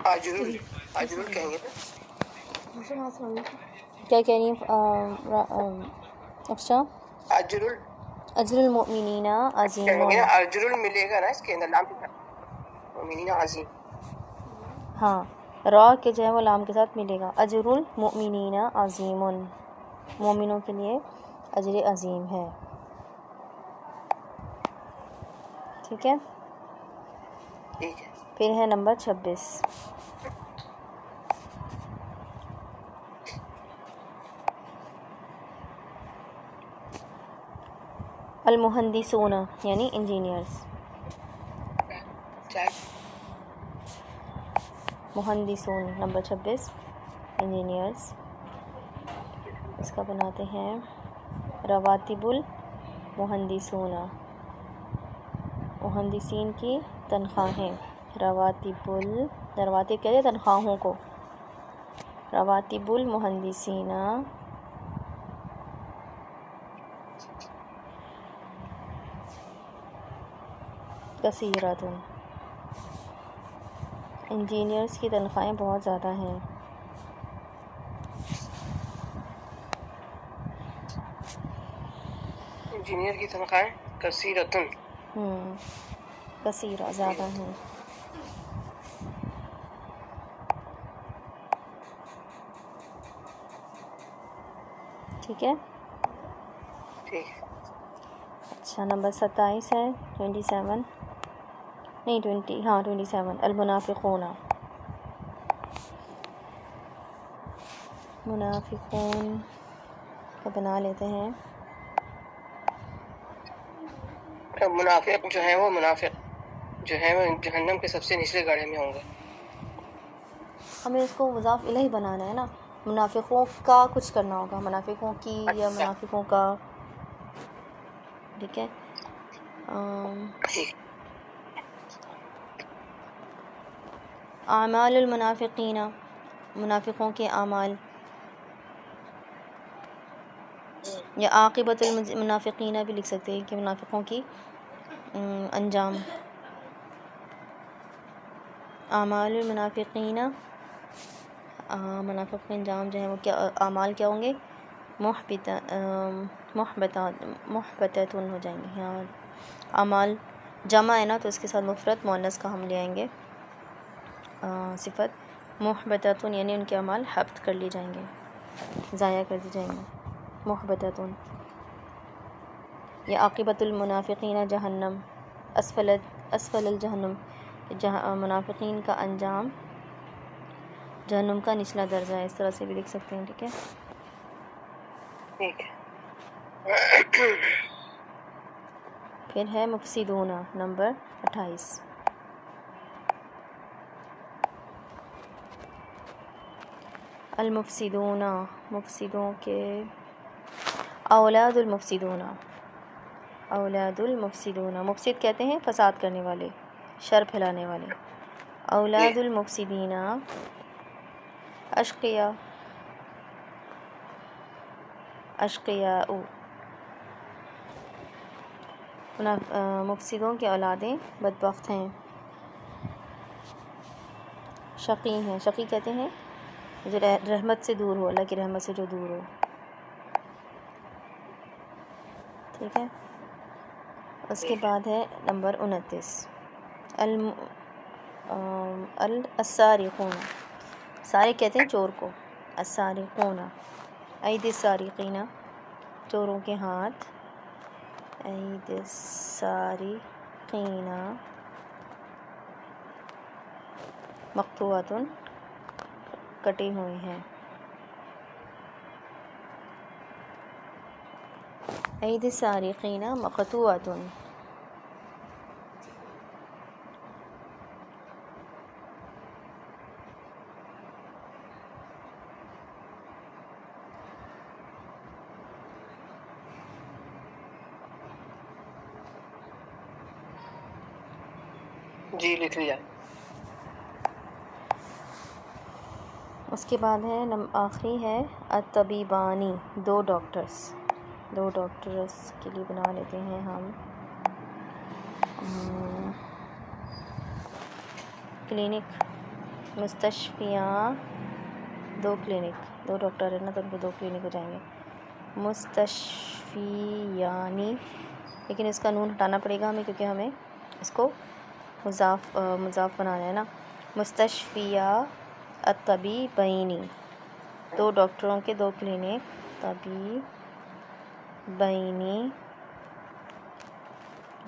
اجرل کہیں گے کیا کہہ رہی ہیں افشا؟ اجرل اجر المؤمنین عظیم. کہیں گے نا، اجرل ملے گا نا اس کے اندر لام کے ساتھ، مومنین عظیم. ہاں، را کے جو ہے وہ لام کے ساتھ ملے گا. اجر المؤمنین عظیم، مومنوں کے لیے اجر عظیم ہے. ٹھیک ہے. ٹھیک ہے. پھر ہے نمبر 26. المہندسون یعنی انجینئرز. مہندسون نمبر 26 انجینئرز. اس کا بناتے ہیں رواتب المہندسون، مہندسین کی تنخواہیں. رواتب کہتے ہیں تنخواہوں کو. رواتب المہندسین کثیرۃ، انجینئرز کی تنخواہیں بہت زیادہ ہیں. انجینئر کی تنخواہیں کثیرتن، کثیرہ زیادہ ہیں. ٹھیک ہے. ٹھیک ہے. اچھا، نمبر 27 ہے 27 نہیں 20 ہاں 27 المنافقون. منافقون کا بنا لیتے ہیں. منافق جو ہے وہ جہنم کے سب سے نچلے گڑھے میں ہوں گے. ہمیں اس کو مضاف الیہ بنانا ہے نا، منافقوں کا کچھ کرنا ہوگا، منافقوں کی یا منافقوں کا. ٹھیک ہے. اعمال المنافقین، منافقوں کے اعمال، یا عاقبۃ المنافقین بھی لکھ سکتے ہیں کہ منافقوں کی انجام. اعمال المنافقین، منافق کے انجام جو ہیں وہ کیا اعمال کیا ہوں گے؟ محبتات ہو جائیں گے. یہاں اعمال جمع ہے نا تو اس کے ساتھ مفرد مؤنث کا ہم لے آئیں گے صفت. محبتات یعنی ان کے اعمال حبط کر لیے جائیں گے، ضائع کر دی جائیں گے. محبتات. یا عاقبۃ المنافقین جہنم، اسفل الجہنم، منافقین کا انجام جہنم کا نچلا درجہ ہے. اس طرح سے بھی لکھ سکتے ہیں. ٹھیک ہے. ٹھیک ہے. پھر ہے مفسدون نمبر 28. المفسدون، مفسدوں کے اولاد المفسدون. اولاد المفسدون، مفسد کہتے ہیں فساد کرنے والے، شر پھیلانے والے. اولاد المفسدین اشقیاء، اشقیاء. مفسدوں کی اولادیں بدبخت ہیں، شقی ہیں. شقی کہتے ہیں جو رحمت سے دور ہو، اللہ کی رحمت سے جو دور ہو. ٹھیک ہے. اس کے بعد ہے نمبر 29 السارقون. سارق کہتے ہیں چور کو. السارقون اید السارقین، چوروں کے ہاتھ. اید السارقین مقطوعۃ، کٹے ہوئے ہیں. اید السارقین مقطوعۃ. جی لکھ لیا. اس کے بعد ہے آخری ہے الطبیبانی، دو ڈاکٹرز کے لیے بنا لیتے ہیں ہم. کلینک، مستشفیاں دو کلینک، دو ڈاکٹر ہے نا تو ان کو دو کلینک ہو جائیں گے، مستشفیانی، لیکن اس کا نون ہٹانا پڑے گا ہمیں کیونکہ ہمیں اس کو مضاف بنانا ہے نا، مستشفیہ الطبیبینی، دو ڈاکٹروں کے دو کلینک، طبیبینی،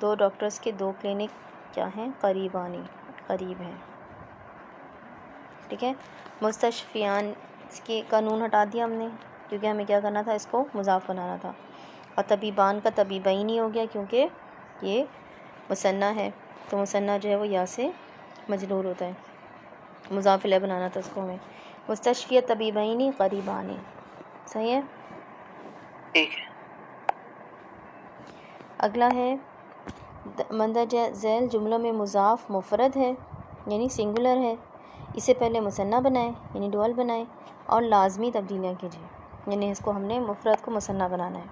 دو ڈاکٹرز کے دو کلینک کیا ہیں؟ قریبانی، قریب ہیں، ٹھیک ہے۔ مستشفیان کے قانون ہٹا دیا ہم نے کیونکہ ہمیں کیا کرنا تھا، اس کو مضاف بنانا تھا، اور طبیبان کا طبیبینی ہو گیا کیونکہ یہ مثنیٰ ہے، تو مثنیٰ جو ہے وہ یا سے مجرور ہوتا ہے، مضاف الیہ بنانا تھا اس کو ہمیں، مستشفیہ طبیبینی قریبانی، صحیح ہے۔ ٹھیک ہے۔ اگلا ہے مندرجہ ذیل جملوں میں مضاف مفرد ہے یعنی سنگولر ہے، اسے پہلے مثنیٰ بنائیں یعنی ڈوئل بنائیں اور لازمی تبدیلیاں کیجیے، یعنی اس کو ہم نے مفرد کو مثنیٰ بنانا ہے۔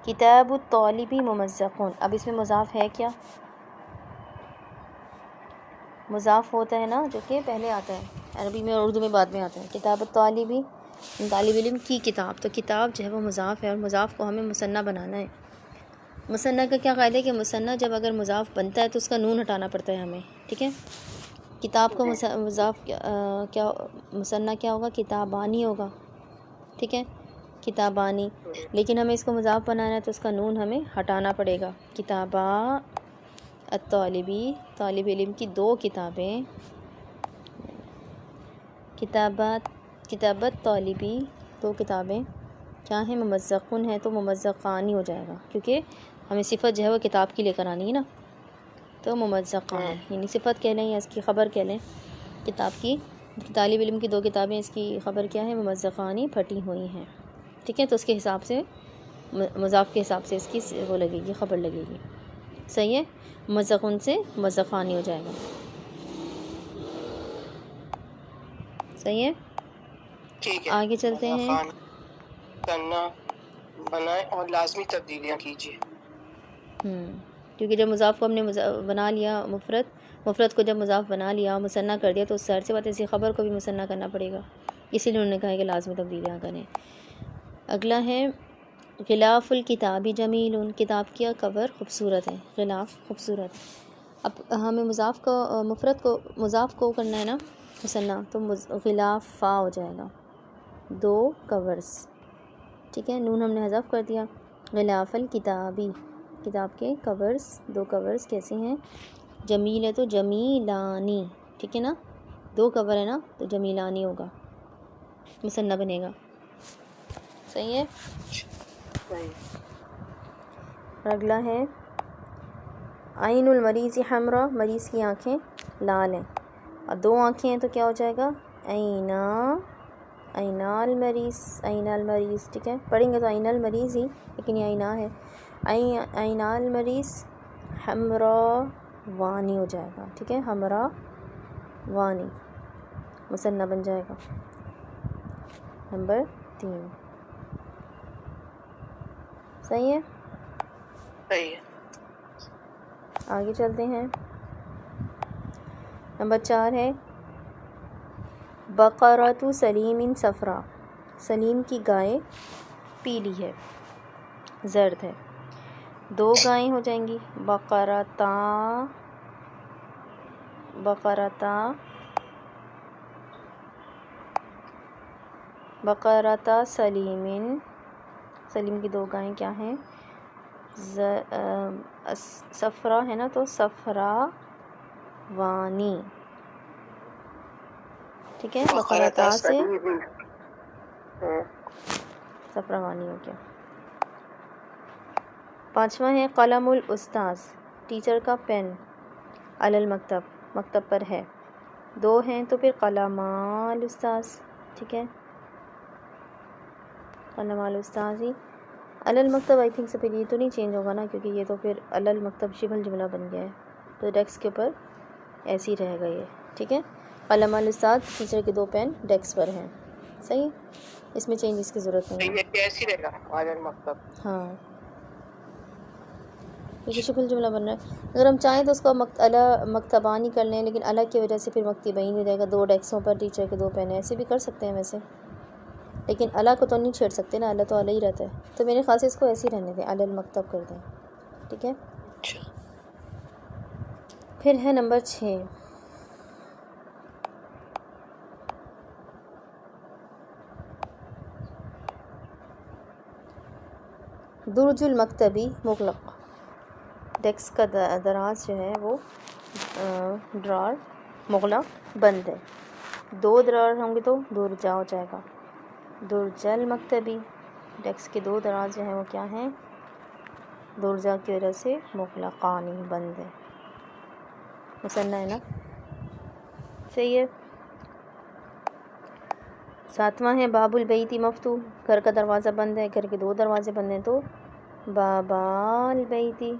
کتاب الطالب ممزقون، اب اس میں مضاف ہے کیا؟ مضاف ہوتا ہے نا جو کہ پہلے آتا ہے، عربی میں اور اردو میں بعد میں آتا ہے۔ کتاب الطالب، طالب علم کی کتاب، تو کتاب جو ہے وہ مضاف ہے اور مضاف کو ہمیں مثنیٰ بنانا ہے۔ مثنیٰ کا کیا قاعدہ ہے کہ مثنیٰ جب اگر مضاف بنتا ہے تو اس کا نون ہٹانا پڑتا ہے ہمیں، ٹھیک ہے۔ کتاب کا مضاف کیا مثنیٰ کیا ہوگا؟ کتابانی ہوگا، ٹھیک ہے، کتابانی، لیکن ہمیں اس کو مضاف بنانا ہے تو اس کا نون ہمیں ہٹانا پڑے گا۔ کتابہ الطالبی، طالب علم کی دو کتابیں، کتابت طالبی، دو کتابیں کیا ہیں؟ ممزقون ہے تو ممزقانی ہو جائے گا کیونکہ ہمیں صفت جو ہے وہ کتاب کی لے کر آنی ہے نا، تو ممزقانی یعنی صفت کہہ لیں یا اس کی خبر کہہ لیں، کتاب کی، طالب علم کی دو کتابیں، اس کی خبر کیا ہے؟ ممزقانی، پھٹی ہوئی ہیں، ٹھیک ہے، تو اس کے حساب سے مضاف کے حساب سے اس کی وہ لگے گی، خبر لگے گی، صحیح ہے، ممزقون سے ممزقانی ہو جائے گا، صحیح ہے۔ ٹھیک ہے، آگے چلتے ہیں، کرنا بنائیں اور لازمی تبدیلیاں کیجیے۔ کیونکہ جب مضاف کو ہم نے بنا لیا، مفرد کو جب مضاف بنا لیا اور مثنیٰ کر دیا تو ظاہر سی بات ہے اسی خبر کو بھی مثنیٰ کرنا پڑے گا، اسی لیے انہوں نے کہا ہے کہ لازمی تبدیلیاں کریں۔ اگلا ہے غلاف الکتابی جمیل، کتاب کا کور خوبصورت ہے، غلاف خوبصورت۔ اب ہمیں مضاف کو کرنا ہے نا مثنیٰ، تو غلاف فا ہو جائے گا، دو کورز، ٹھیک ہے، نون ہم نے حذف کر دیا۔ غلاف الکتابی، کتاب کے کورز، دو کورز کیسے ہیں؟ جمیل ہے تو جمیلانی، ٹھیک ہے نا، دو کور ہے نا تو جمیلانی ہوگا، مثنیٰ بنے گا، صحیح ہے۔ اور اگلا ہے عین المریض حمراء، مریض کی آنکھیں لال ہیں، اور دو آنکھیں ہیں تو کیا ہو جائے گا؟ عین المریض، ٹھیک ہے، پڑھیں گے تو عین المریض ہی، لیکن یہ عینا ہے، عین المریض حمراء وانی ہو جائے گا، ٹھیک ہے، حمراء وانی مثنیٰ بن جائے گا، نمبر 3، صحیح ہے۔ صحیح ہے۔ آگے چلتے ہیں، نمبر 4 ہے بقرۃ سلیم صفراء، سلیم کی گائے پیلی ہے، زرد ہے، دو گائیں ہو جائیں گی، بقرۃ سلیم کی دو گائیں کیا ہیں؟ صفرا ہے نا تو صفرا وانی، ٹھیک ہے، بقرۃ سے صفرا وانی ہو گیا۔ 5واں ہے قلم الاستاذ، ٹیچر کا پین، علی المکتب، مکتب پر ہے، دو ہیں تو پھر قلم الاستاذ، ٹھیک ہے، قلم الاستاذ ہی، علی المکتب آئی تھنک سے پھر یہ تو نہیں چینج ہوگا نا کیونکہ یہ تو پھر علی المکتب شبہ جملہ بن گیا ہے، تو ڈیسک کے اوپر ایسے ہی رہے گا یہ، ٹھیک ہے، قلم الاستاذ، ٹیچر کے دو پین ڈیسک پر ہیں، صحیح، اس میں چینجز کی ضرورت نہیں ہے، یہ کیسی رہے گا علی المکتب؟ ہاں، کیونکہ شکل جملہ بن رہا ہے. اگر ہم چاہیں تو اس کو الا مکتبانی کر لیں، لیکن الا کی وجہ سے پھر مکتبین ہو جائے گا. 2 ڈیسکوں پر ٹیچر کے 2 پین، ایسے بھی کر سکتے ہیں ویسے، لیکن الا کو تو نہیں چھیڑ سکتے نا، الا تو الا ہی رہتا ہے. تو میرے خیال سے اس کو ایسے ہی رہنے دیں، الا المکتب کر دیں. ٹھیک ہے. پھر ہے نمبر 6. درج المکتبی مغلق، ڈیسک کا دراز جو ہے وہ ڈرار مغلق بند ہے. 2 درار ہوں گے تو درجہ ہو جائے گا. درج المکتبی، ڈیسک کے 2 دراز جو ہیں وہ کیا ہیں؟ درجہ کی وجہ سے مغلقانی بند ہے، مثنی ہے نا. صحیح ہے. 7واں ہے باب البیتی مفتوح، گھر کا دروازہ بند ہے، گھر کے 2 دروازے بند ہیں تو بابا البیتی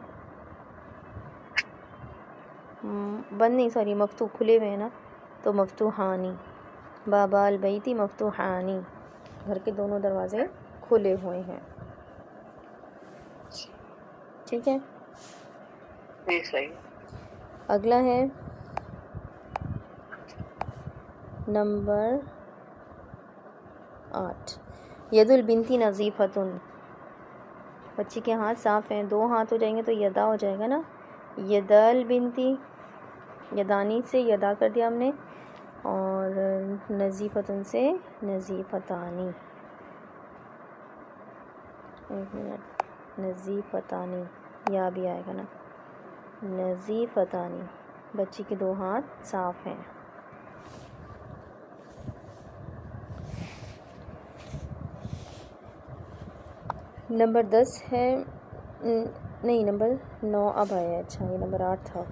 بند نہیں، سوری مفتوح کھلے ہوئے ہیں نا، تو مفتوحانی. بابا البیتی مفتوحانی، گھر کے دونوں دروازے کھلے ہوئے ہیں. ٹھیک ہے. صحیح. اگلا ہے نمبر 8. ید البنتی نظیفتن، بچی کے ہاتھ صاف ہیں. 2 ہاتھ ہو جائیں گے تو یدا ہو جائے گا نا. ید البنتی، یدانی سے یدا کر دیا ہم نے، اور نظیفتن سے نظیفتانی. ایک منٹ، نظیفتانی یا بھی آئے گا نا، نظیفتانی، بچی کے 2 ہاتھ صاف ہیں. نمبر 10 ہے نہیں نمبر 9 اب آیا. اچھا یہ نمبر 8 تھا.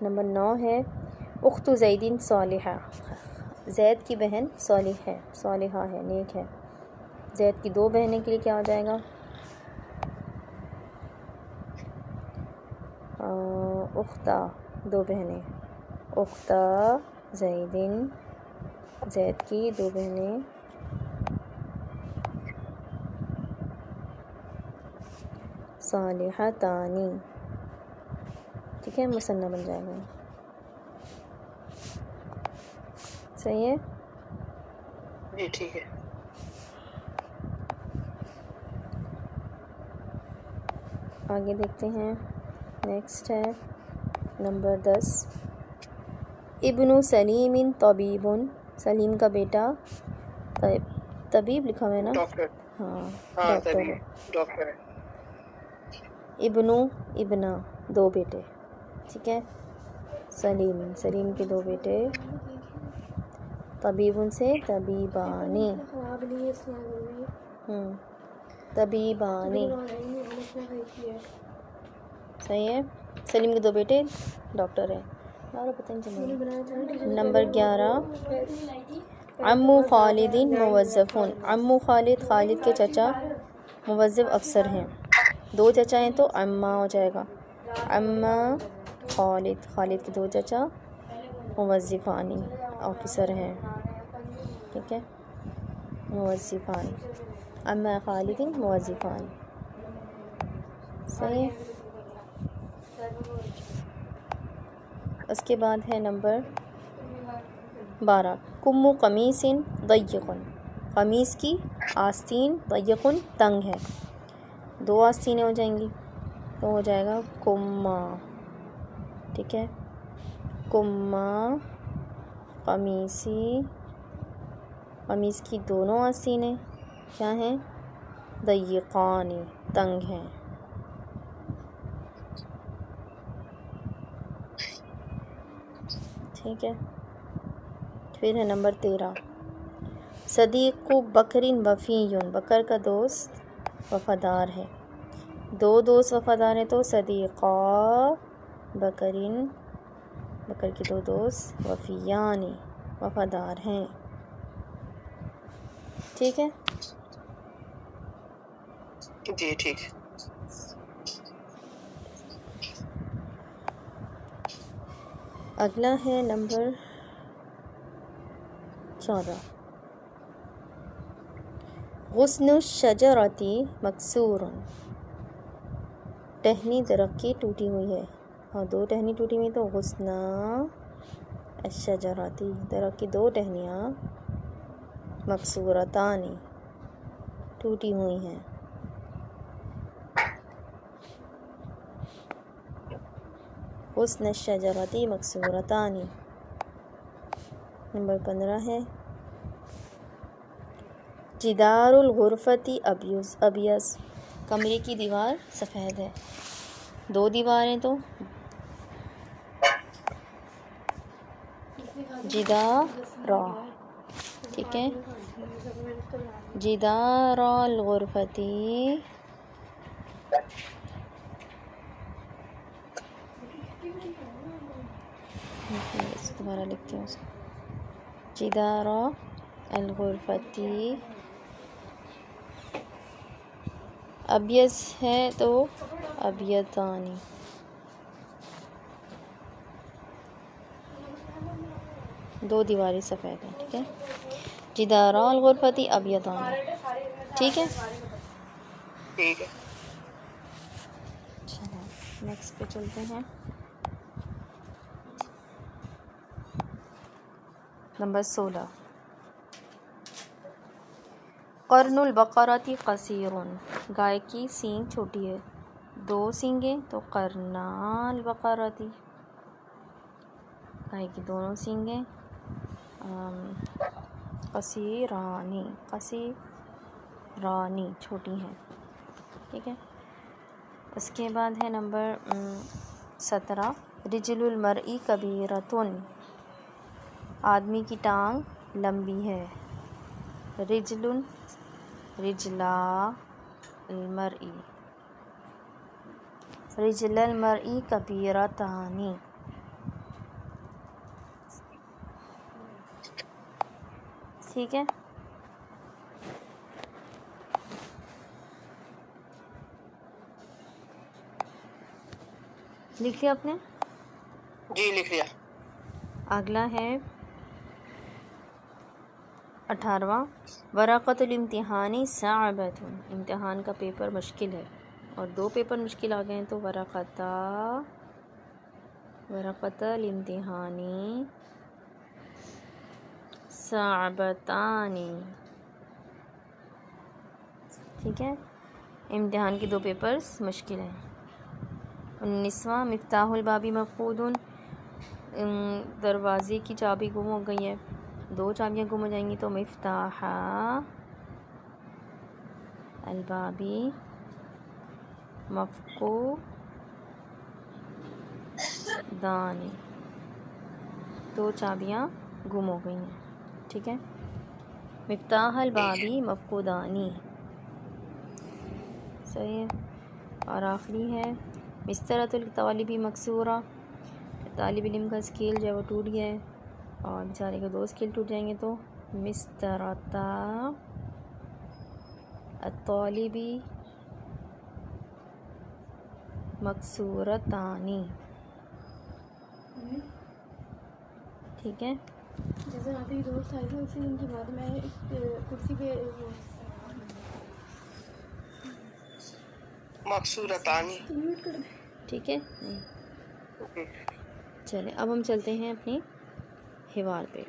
نمبر 9 ہے اخت زیدین صالحہ، زید کی بہن صالح ہے، صالحہ ہے، نیک ہے. زید کی 2 بہنیں کے لیے کیا ہو جائے گا؟ اختہ، 2 بہنیں، اختہ زیدین، زید کی 2 بہنیں صالحتانی. ٹھیک ہے، مثنی بن جائے گا. صحیح ہے. جی ٹھیک ہے. آگے دیکھتے ہیں. نیکسٹ ہے نمبر 10. ابن سلیم طبیب، سلیم کا بیٹا طبیب لکھا ہوا ہے نا، ڈاکٹر. ہاں ہاں ڈاکٹر تبھی ہے. ڈاکٹر ہے. ابنو، ابنا، 2 بیٹے. ٹھیک ہے. سلیم، سلیم کے 2 بیٹے. طبیب سے طبیبانی، طبیبانی. صحیح ہے. سلیم کے 2 بیٹے ڈاکٹر ہیں. نمبر 11. عمو خالد موظفون، عمو خالد، خالد کے چچا موظف افسر ہیں. 2 چچا ہیں تو عمہ ہو جائے گا. عمہ خالد، خالد کے 2 چچا موظفانی، آفیسر ہیں. ٹھیک ہے، موظفان، عمہ خالد موظفان. صحیح ہے. اس کے بعد ہے نمبر 12. کم قمیص ضیق، قمیص کی آستین ضیق تنگ ہے. 2 آستینیں ہو جائیں گی تو ہو جائے گا کما. ٹھیک ہے. کما قمیصی، قمیص کی دونوں آستینیں کیا ہیں؟ ضیقانی، تنگ ہیں. ٹھیک ہے. پھر ہے نمبر 13. صدیق بکر وفی، بکر کا دوست وفادار ہے. 2 دوست وفادار ہیں تو صدیقہ بکرین، بکر کے 2 دوست وفیانی، وفادار ہیں. ٹھیک ہے. جی ٹھیک ہے. اگلا ہے نمبر 14. غصن الشجرۃ مکسور، ٹہنی درخت ٹوٹی ہوئی ہے، اور 2 ٹہنی ٹوٹی ہوئی تو غصنا الشجراتی، درخت کی 2 ٹہنیاں مکسورتانی ٹوٹی ہوئی ہیں۔ غصن الشجرتی مکسورتانی۔ نمبر 15 ہے جدار الغرفتی ابیض، کمرے کی دیوار سفید ہے، 2 دیواریں تو جدارا، ٹھیک ہے، جدار الغرفتی دوبارہ لکھتی ہوں، جدار الغرفتی ابیض ہے تو ابیضانی، دو دیواری سفید ہیں، ٹھیک ہے، جدار الغرفتی ابیضانی، ٹھیک ہے، ٹھیک ہے۔ چلو نیکسٹ پہ چلتے ہیں۔ نمبر 16 قرن البقرۃ قصیر، گائے کی سینگ چھوٹی ہے، 2 سینگیں تو قرنا البقرۃ، گائے کی دونوں سینگیں قصیرانی چھوٹی ہیں، ٹھیک ہے۔ اس کے بعد ہے نمبر 17 رجل المرء کبیرۃ، آدمی کی ٹانگ لمبی ہے، رجلا المرء کبیرتانی، ٹھیک ہے۔ لکھ لیا آپ نے؟ جی لکھ لیا۔ اگلا ہے 18واں ورقۃ الامتحان صعبۃ، امتحان کا پیپر مشکل ہے، اور 2 پیپر مشکل آ گئے ہیں تو ورقۃ الامتحان صعبتانی، ٹھیک ہے، امتحان کے 2 پیپرز مشکل ہیں۔ 19واں مفتاح الباب مفقود، دروازے کی چابی گم ہو گئی ہے، 2 چابیاں گم ہو جائیں گی تو مفتاح الباب مفقودان، 2 چابیاں گم ہو گئی ہیں، ٹھیک ہے، مفتاح الباب مفقودانی، صحیح ہے۔ اور آخری ہے مسطرۃ الطالب مکسورہ، طالب علم کا اسکیل جو ہے وہ ٹوٹ گیا ہے، اور بیچارے کے 2 اسکیل ٹوٹ جائیں گے تو مسطرۃ الطالب مکسورتانی، ٹھیک ہے۔ جیسے وہاں پہ دوست آئے تھے اسی دن کے بعد میں کرسی پہ مکسورتانی، میوٹ کر دیں، ٹھیک ہے، چلیں اب ہم چلتے ہیں اپنی حوار پہ۔